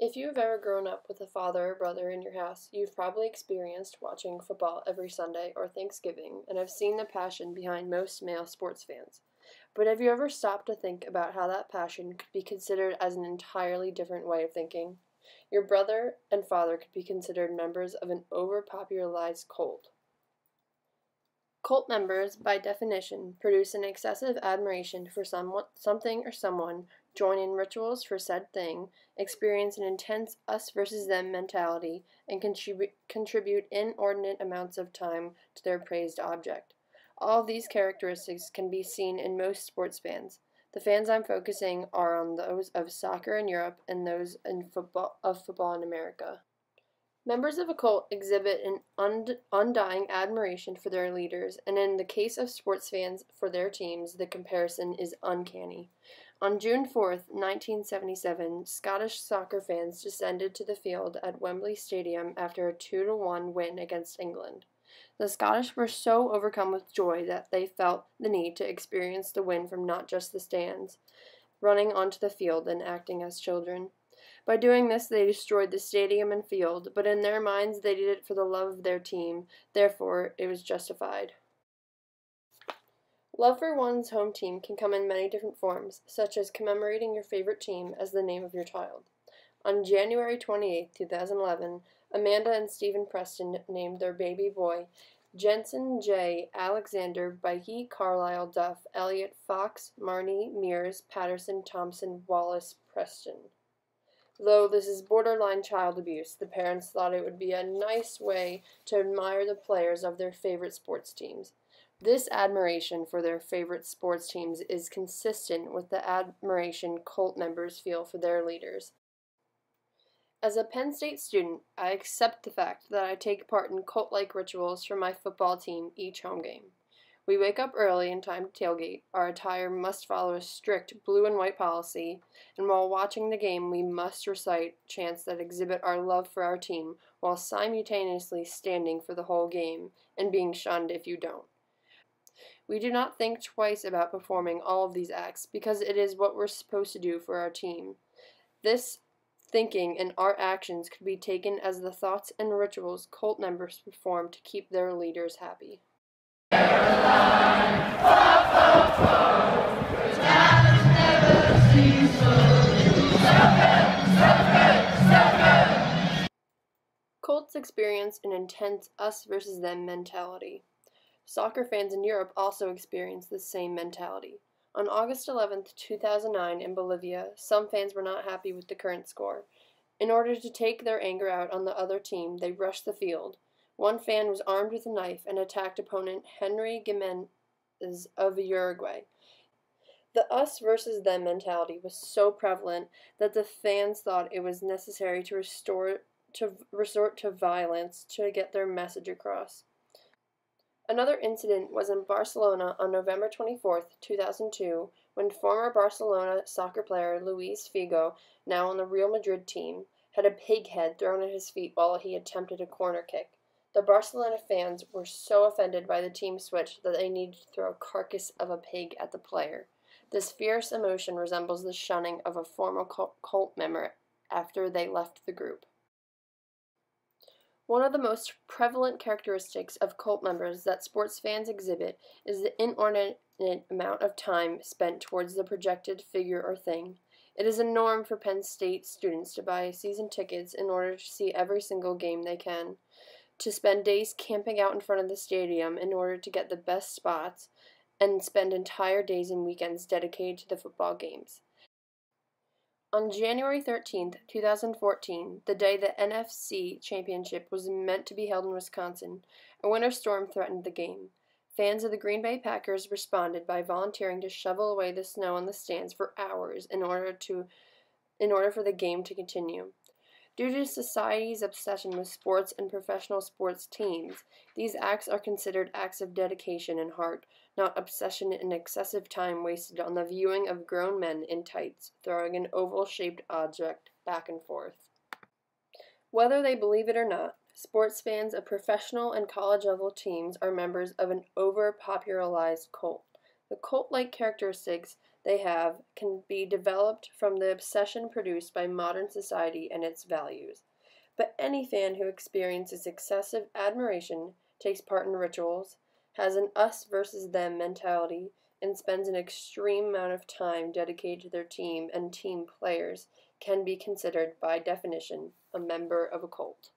If you have ever grown up with a father or brother in your house, you've probably experienced watching football every Sunday or Thanksgiving and have seen the passion behind most male sports fans. But have you ever stopped to think about how that passion could be considered as an entirely different way of thinking? Your brother and father could be considered members of an overpopularized cult. Cult members, by definition, produce an excessive admiration for something or someone, join in rituals for said thing, experience an intense us versus them mentality, and contribute inordinate amounts of time to their praised object. All of these characteristics can be seen in most sports fans. The fans I'm focusing are on those of soccer in Europe and those of football in America. Members of a cult exhibit an undying admiration for their leaders, and in the case of sports fans for their teams, the comparison is uncanny. On June 4th, 1977, Scottish soccer fans descended to the field at Wembley Stadium after a 2-1 win against England. The Scottish were so overcome with joy that they felt the need to experience the win from not just the stands, running onto the field and acting as children. By doing this, they destroyed the stadium and field, but in their minds they did it for the love of their team, therefore it was justified. Love for one's home team can come in many different forms, such as commemorating your favorite team as the name of your child. On January 28, 2011, Amanda and Stephen Preston named their baby boy Jensen J. Alexander Bikey Carlisle Duff Elliot Fox Marnie Mears Patterson Thompson Wallace Preston. Though this is borderline child abuse, the parents thought it would be a nice way to admire the players of their favorite sports teams. This admiration for their favorite sports teams is consistent with the admiration cult members feel for their leaders. As a Penn State student, I accept the fact that I take part in cult-like rituals for my football team each home game. We wake up early in time to tailgate. Our attire must follow a strict blue and white policy, and while watching the game, we must recite chants that exhibit our love for our team while simultaneously standing for the whole game and being shunned if you don't. We do not think twice about performing all of these acts because it is what we're supposed to do for our team. This thinking and our actions could be taken as the thoughts and rituals cult members perform to keep their leaders happy. Cults experience an intense us versus them mentality. Soccer fans in Europe also experience the same mentality. On August 11, 2009, in Bolivia, some fans were not happy with the current score. In order to take their anger out on the other team, they rushed the field. One fan was armed with a knife and attacked opponent Henry Gimenez of Uruguay. The us versus them mentality was so prevalent that the fans thought it was necessary to resort to violence to get their message across. Another incident was in Barcelona on November 24, 2002, when former Barcelona soccer player Luis Figo, now on the Real Madrid team, had a pig head thrown at his feet while he attempted a corner kick. The Barcelona fans were so offended by the team switch that they needed to throw a carcass of a pig at the player. This fierce emotion resembles the shunning of a former cult member after they left the group. One of the most prevalent characteristics of cult members that sports fans exhibit is the inordinate amount of time spent towards the projected figure or thing. It is a norm for Penn State students to buy season tickets in order to see every single game they can, to spend days camping out in front of the stadium in order to get the best spots, and spend entire days and weekends dedicated to the football games. On January 13, 2014, the day the NFC Championship was meant to be held in Wisconsin, a winter storm threatened the game. Fans of the Green Bay Packers responded by volunteering to shovel away the snow on the stands for hours in order for the game to continue. Due to society's obsession with sports and professional sports teams, these acts are considered acts of dedication and heart, not obsession and excessive time wasted on the viewing of grown men in tights throwing an oval-shaped object back and forth. Whether they believe it or not, sports fans of professional and college-level teams are members of an over-popularized cult. The cult-like characteristics they have can be developed from the obsession produced by modern society and its values. But any fan who experiences excessive admiration, takes part in rituals, has an us versus them mentality, and spends an extreme amount of time dedicated to their team and team players can be considered, by definition, a member of a cult.